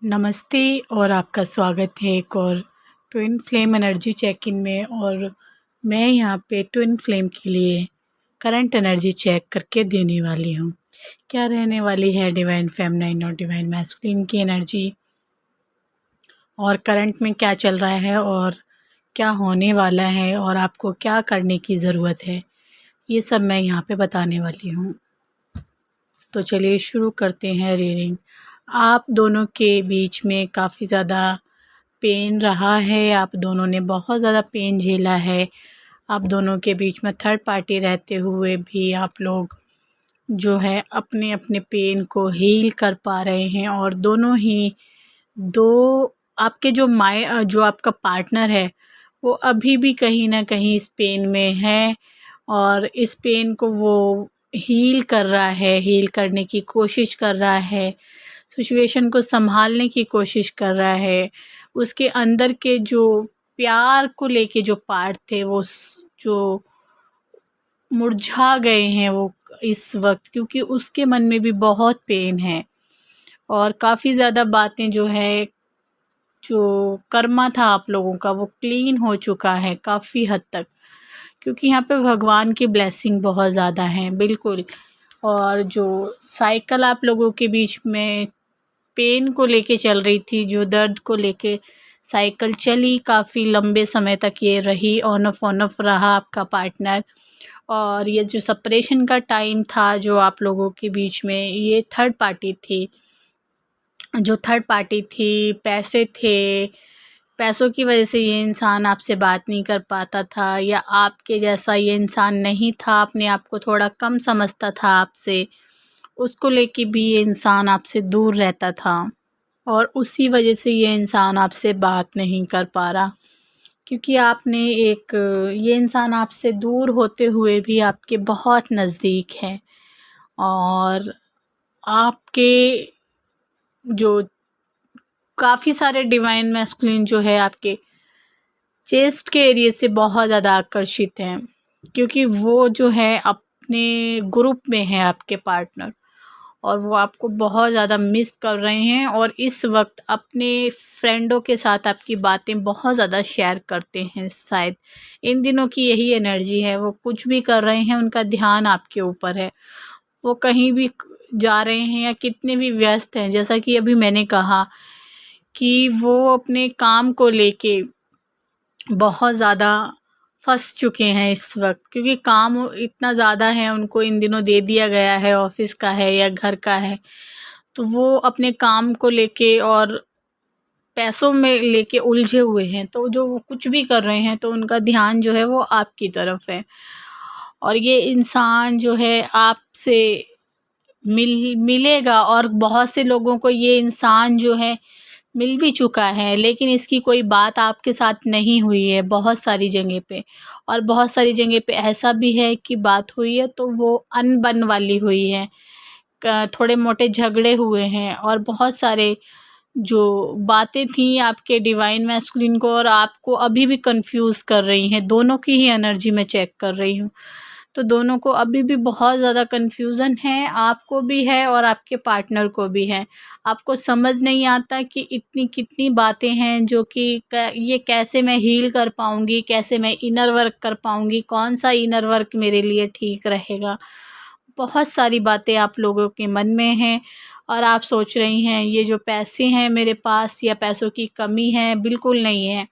नमस्ते और आपका स्वागत है एक और twin flame energy check in में। और मैं यहाँ पे ट्विन फ्लेम के लिए करंट एनर्जी चेक करके देने वाली हूँ। क्या रहने वाली है डिवाइन फेमिनाइन और डिवाइन मैस्कुलिन की एनर्जी, और करंट में क्या चल रहा है और क्या होने वाला है और आपको क्या करने की ज़रूरत है, ये सब मैं यहाँ पे बताने वाली हूँ। तो चलिए शुरू करते हैं रीडिंग। आप दोनों के बीच में काफ़ी ज़्यादा पेन रहा है, आप दोनों ने बहुत ज़्यादा पेन झेला है। आप दोनों के बीच में थर्ड पार्टी रहते हुए भी आप लोग जो है अपने अपने पेन को हील कर पा रहे हैं, और दोनों ही दो आपके जो आपका पार्टनर है वो अभी भी कहीं ना कहीं इस पेन में है, और इस पेन को वो हील कर रहा है, हील करने की कोशिश कर रहा है, सिचुएशन को संभालने की कोशिश कर रहा है। उसके अंदर के जो प्यार को लेके जो पार्ट थे वो जो मुरझा गए हैं वो इस वक्त, क्योंकि उसके मन में भी बहुत पेन है, और काफ़ी ज़्यादा बातें जो है, जो कर्मा था आप लोगों का वो क्लीन हो चुका है काफ़ी हद तक, क्योंकि यहाँ पे भगवान की ब्लेसिंग बहुत ज़्यादा है बिल्कुल। और जो साइकिल आप लोगों के बीच में पेन को लेके चल रही थी, जो दर्द को लेके साइकिल चली काफ़ी लंबे समय तक, ये रही ऑन ऑफ रहा आपका पार्टनर। और ये जो सेपरेशन का टाइम था जो आप लोगों के बीच में, ये थर्ड पार्टी थी, जो थर्ड पार्टी थी, पैसे थे, पैसों की वजह से ये इंसान आपसे बात नहीं कर पाता था, या आपके जैसा ये इंसान नहीं था, अपने आप को थोड़ा कम समझता था आपसे, उसको लेके भी ये इंसान आपसे दूर रहता था, और उसी वजह से ये इंसान आपसे बात नहीं कर पा रहा, क्योंकि ये इंसान आपसे दूर होते हुए भी आपके बहुत नज़दीक है। और आपके जो काफ़ी सारे डिवाइन मैस्कुलिन जो है आपके चेस्ट के एरिया से बहुत ज़्यादा आकर्षित हैं, क्योंकि वो जो है अपने ग्रुप में है आपके पार्टनर, और वो आपको बहुत ज़्यादा मिस कर रहे हैं, और इस वक्त अपने फ्रेंडों के साथ आपकी बातें बहुत ज़्यादा शेयर करते हैं। शायद इन दिनों की यही एनर्जी है, वो कुछ भी कर रहे हैं उनका ध्यान आपके ऊपर है, वो कहीं भी जा रहे हैं या कितने भी व्यस्त हैं, जैसा कि अभी मैंने कहा कि वो अपने काम को लेके बहुत ज़्यादा फंस चुके हैं इस वक्त, क्योंकि काम इतना ज़्यादा है उनको इन दिनों दे दिया गया है, ऑफिस का है या घर का है, तो वो अपने काम को लेके और पैसों में लेके उलझे हुए हैं। तो जो वो कुछ भी कर रहे हैं तो उनका ध्यान जो है वो आपकी तरफ है, और ये इंसान जो है आपसे मिलेगा, और बहुत से लोगों को ये इंसान जो है मिल भी चुका है, लेकिन इसकी कोई बात आपके साथ नहीं हुई है बहुत सारी जगह पे, और बहुत सारी जगह पे ऐसा भी है कि बात हुई है तो वो अनबन वाली हुई है, थोड़े मोटे झगड़े हुए हैं, और बहुत सारे जो बातें थी आपके डिवाइन मैस्कुलिन को और आपको अभी भी कंफ्यूज कर रही हैं। दोनों की ही एनर्जी में चेक कर रही हूँ, तो दोनों को अभी भी बहुत ज़्यादा कन्फ्यूज़न है, आपको भी है और आपके पार्टनर को भी है। आपको समझ नहीं आता कि इतनी कितनी बातें हैं जो कि ये कैसे मैं हील कर पाऊँगी, कैसे मैं इनर वर्क कर पाऊँगी, कौन सा इनर वर्क मेरे लिए ठीक रहेगा। बहुत सारी बातें आप लोगों के मन में हैं, और आप सोच रही हैं ये जो पैसे हैं मेरे पास, या पैसों की कमी है, बिल्कुल नहीं है।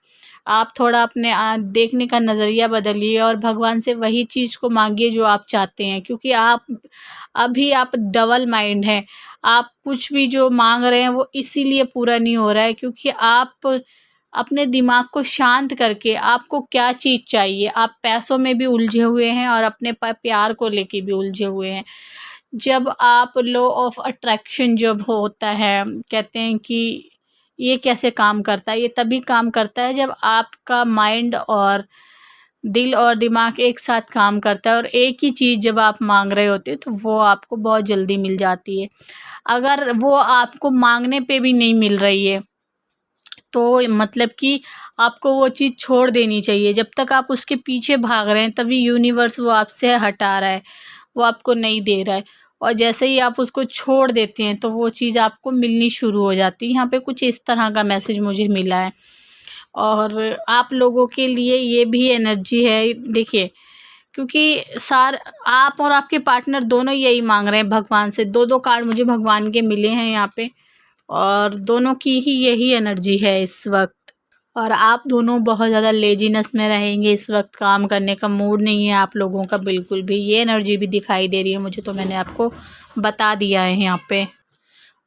आप थोड़ा अपने देखने का नज़रिया बदलिए और भगवान से वही चीज़ को मांगिए जो आप चाहते हैं, क्योंकि आप डबल माइंड हैं। आप कुछ भी जो मांग रहे हैं वो इसीलिए पूरा नहीं हो रहा है क्योंकि आप अपने दिमाग को शांत करके आपको क्या चीज़ चाहिए, आप पैसों में भी उलझे हुए हैं और अपने प्यार को लेके भी उलझे हुए हैं। जब आप लॉ ऑफ अट्रैक्शन जब होता है, कहते हैं कि ये कैसे काम करता है, ये तभी काम करता है जब आपका माइंड और दिल और दिमाग एक साथ काम करता है, और एक ही चीज़ जब आप मांग रहे होते हैं तो वो आपको बहुत जल्दी मिल जाती है। अगर वो आपको मांगने पे भी नहीं मिल रही है तो मतलब कि आपको वो चीज़ छोड़ देनी चाहिए। जब तक आप उसके पीछे भाग रहे हैं तभी यूनिवर्स वो आपसे हटा रहा है, वो आपको नहीं दे रहा है। और जैसे ही आप उसको छोड़ देते हैं तो वो चीज़ आपको मिलनी शुरू हो जाती है। यहाँ पे कुछ इस तरह का मैसेज मुझे मिला है। और आप लोगों के लिए ये भी एनर्जी है, देखिए, क्योंकि आप और आपके पार्टनर दोनों यही मांग रहे हैं भगवान से। 2-2 कार्ड मुझे भगवान के मिले हैं यहाँ पे, और दोनों की ही यही एनर्जी है इस वक्त। और आप दोनों बहुत ज़्यादा लेजीनेस में रहेंगे इस वक्त, काम करने का मूड नहीं है आप लोगों का बिल्कुल भी। ये एनर्जी भी दिखाई दे रही है मुझे, तो मैंने आपको बता दिया है यहाँ पे।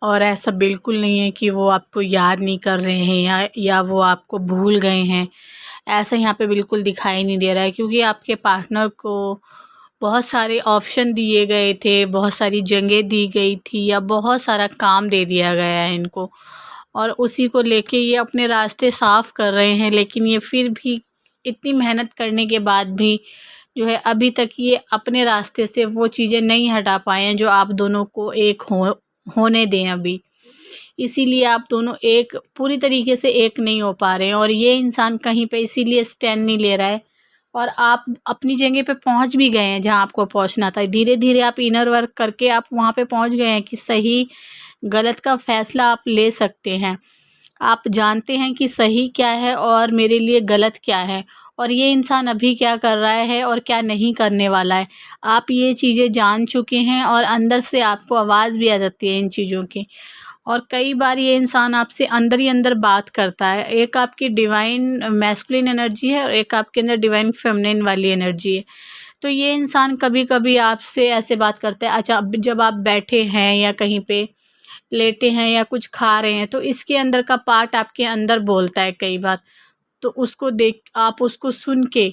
और ऐसा बिल्कुल नहीं है कि वो आपको याद नहीं कर रहे हैं या वो आपको भूल गए हैं, ऐसा यहाँ पे बिल्कुल दिखाई नहीं दे रहा है। क्योंकि आपके पार्टनर को बहुत सारे ऑप्शन दिए गए थे, बहुत सारी जगहें दी गई थी, या बहुत सारा काम दे दिया गया है इनको, और उसी को लेके ये अपने रास्ते साफ़ कर रहे हैं। लेकिन ये फिर भी इतनी मेहनत करने के बाद भी जो है अभी तक ये अपने रास्ते से वो चीज़ें नहीं हटा पाए हैं जो आप दोनों को एक होने दें अभी। इसीलिए आप दोनों एक पूरी तरीके से एक नहीं हो पा रहे हैं, और ये इंसान कहीं पे इसीलिए स्टैंड नहीं ले रहा है। और आप अपनी जगह पे पहुंच भी गए हैं जहां आपको पहुंचना था। धीरे धीरे आप इनर वर्क करके आप वहां पे पहुंच गए हैं कि सही गलत का फैसला आप ले सकते हैं। आप जानते हैं कि सही क्या है और मेरे लिए गलत क्या है, और ये इंसान अभी क्या कर रहा है और क्या नहीं करने वाला है। आप ये चीज़ें जान चुके हैं, और अंदर से आपको आवाज़ भी आ जाती है इन चीज़ों की। और कई बार ये इंसान आपसे अंदर ही अंदर बात करता है। एक आपकी डिवाइन मैस्कुलिन एनर्जी है और एक आपके अंदर डिवाइन फेमिनिन वाली एनर्जी है। तो ये इंसान कभी-कभी आपसे ऐसे बात करता है, अच्छा, जब आप बैठे हैं या कहीं पे लेटे हैं या कुछ खा रहे हैं, तो इसके अंदर का पार्ट आपके अंदर बोलता है कई बार। तो उसको देख आप उसको सुन के,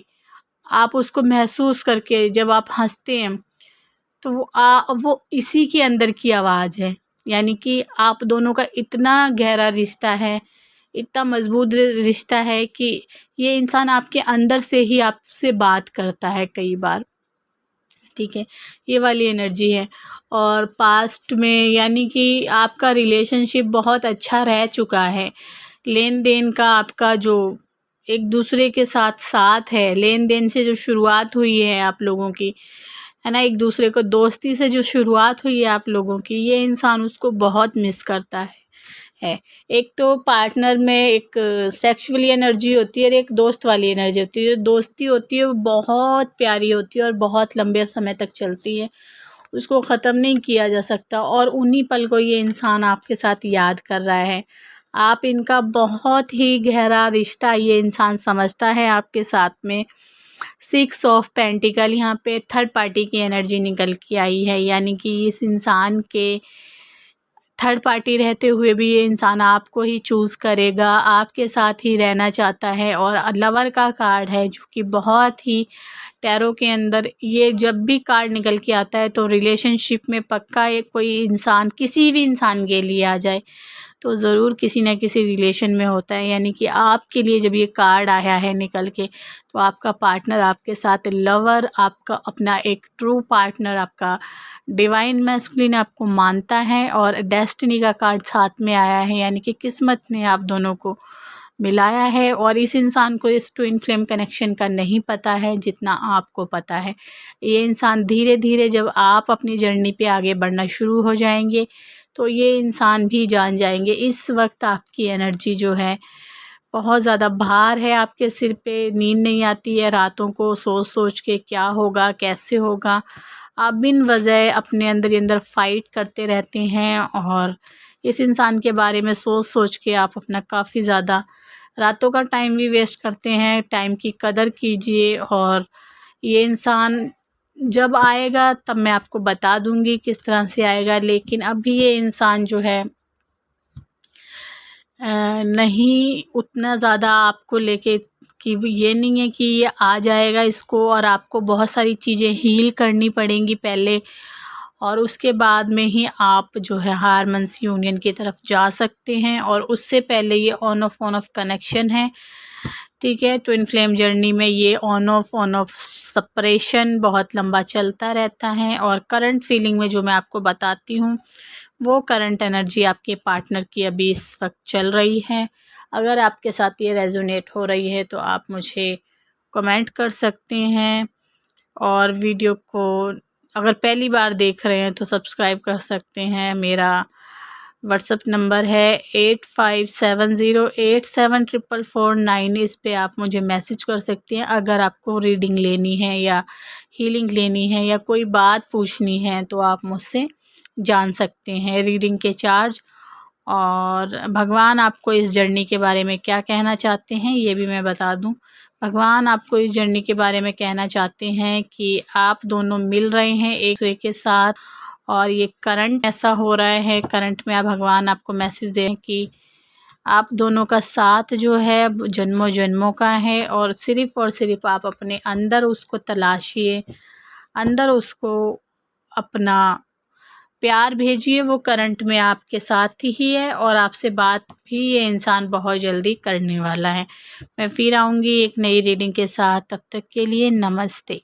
आप उसको महसूस करके जब आप हँसते हैं, तो वो इसी के अंदर की आवाज़ है। यानी कि आप दोनों का इतना गहरा रिश्ता है, इतना मज़बूत रिश्ता है कि ये इंसान आपके अंदर से ही आपसे बात करता है कई बार, ठीक है? ये वाली एनर्जी है। और पास्ट में यानी कि आपका रिलेशनशिप बहुत अच्छा रह चुका है। लेन-देन का आपका जो एक-दूसरे के साथ है, लेन-देन से जो शुरुआत हुई है आप लोगों की, है ना? एक-दूसरे को दोस्ती से जो शुरुआत हुई है आप लोगों की, ये इंसान उसको बहुत मिस करता है। एक तो पार्टनर में एक सेक्सुअली एनर्जी होती है और एक दोस्त वाली एनर्जी होती है। जो दोस्ती होती है वो बहुत प्यारी होती है और बहुत लंबे समय तक चलती है। उसको ख़त्म नहीं किया जा सकता, और उन्हीं पल को ये इंसान आपके साथ याद कर रहा है। आप इनका बहुत ही गहरा रिश्ता ये इंसान समझता है आपके साथ में। 6 ऑफ पेंटिकल यहाँ पे थर्ड पार्टी की एनर्जी निकल के आई है। यानी कि इस इंसान के थर्ड पार्टी रहते हुए भी ये इंसान आपको ही चूज़ करेगा, आपके साथ ही रहना चाहता है। और लवर का कार्ड है जो कि बहुत ही टैरो के अंदर ये जब भी कार्ड निकल के आता है तो रिलेशनशिप में पक्का ये कोई इंसान किसी भी इंसान के लिए आ जाए तो ज़रूर किसी न किसी रिलेशन में होता है। यानी कि आपके लिए जब ये कार्ड आया है निकल के, तो आपका पार्टनर आपके साथ, लवर आपका अपना एक ट्रू पार्टनर, आपका डिवाइन मैस्कुलिन आपको मानता है। और डेस्टिनी का कार्ड साथ में आया है, यानी कि किस्मत ने आप दोनों को मिलाया है। और इस इंसान को इस ट्विन फ्लेम कनेक्शन का नहीं पता है जितना आपको पता है। ये इंसान धीरे धीरे जब आप अपनी जर्नी पे आगे बढ़ना शुरू हो जाएंगे तो ये इंसान भी जान जाएंगे। इस वक्त आपकी एनर्जी जो है बहुत ज़्यादा भार है आपके सिर पे, नींद नहीं आती है रातों को सोच सोच के क्या होगा कैसे होगा। आप बिन वजह अपने अंदर ही अंदर फाइट करते रहते हैं, और इस इंसान के बारे में सोच सोच के आप अपना काफ़ी ज़्यादा रातों का टाइम भी वेस्ट करते हैं। टाइम की कदर कीजिए, और ये इंसान जब आएगा तब मैं आपको बता दूंगी किस तरह से आएगा। लेकिन अभी ये इंसान जो है नहीं उतना ज़्यादा आपको लेके, कि ये नहीं है कि ये आ जाएगा इसको और आपको बहुत सारी चीज़ें हील करनी पड़ेंगी पहले, और उसके बाद में ही आप जो है हारमोन्स यूनियन की तरफ जा सकते हैं। और उससे पहले ये ऑन ऑफ कनेक्शन है, ठीक है? ट्विन फ्लेम जर्नी में ये ऑन ऑफ सेपरेशन बहुत लंबा चलता रहता है। और करंट फीलिंग में जो मैं आपको बताती हूँ वो करंट एनर्जी आपके पार्टनर की अभी इस वक्त चल रही है। अगर आपके साथ ये रेजोनेट हो रही है तो आप मुझे कमेंट कर सकते हैं, और वीडियो को अगर पहली बार देख रहे हैं तो सब्सक्राइब कर सकते हैं। मेरा व्हाट्सअप नंबर है 8570874449। इस पे आप मुझे मैसेज कर सकते हैं अगर आपको रीडिंग लेनी है या हीलिंग लेनी है या कोई बात पूछनी है तो आप मुझसे जान सकते हैं। रीडिंग के चार्ज और भगवान आपको इस जर्नी के बारे में क्या कहना चाहते हैं ये भी मैं बता दूं। भगवान आपको इस जर्नी के बारे में कहना चाहते हैं कि आप दोनों मिल रहे हैं एक दूसरे के साथ, और ये करंट ऐसा हो रहा है, करंट में आप भगवान आपको मैसेज दें कि आप दोनों का साथ जो है जन्मों जन्मों का है, और सिर्फ आप अपने अंदर उसको तलाशिए, अंदर उसको अपना प्यार भेजिए। वो करंट में आपके साथ ही है और आपसे बात भी ये इंसान बहुत जल्दी करने वाला है। मैं फिर आऊँगी एक नई रीडिंग के साथ, तब तक के लिए नमस्ते।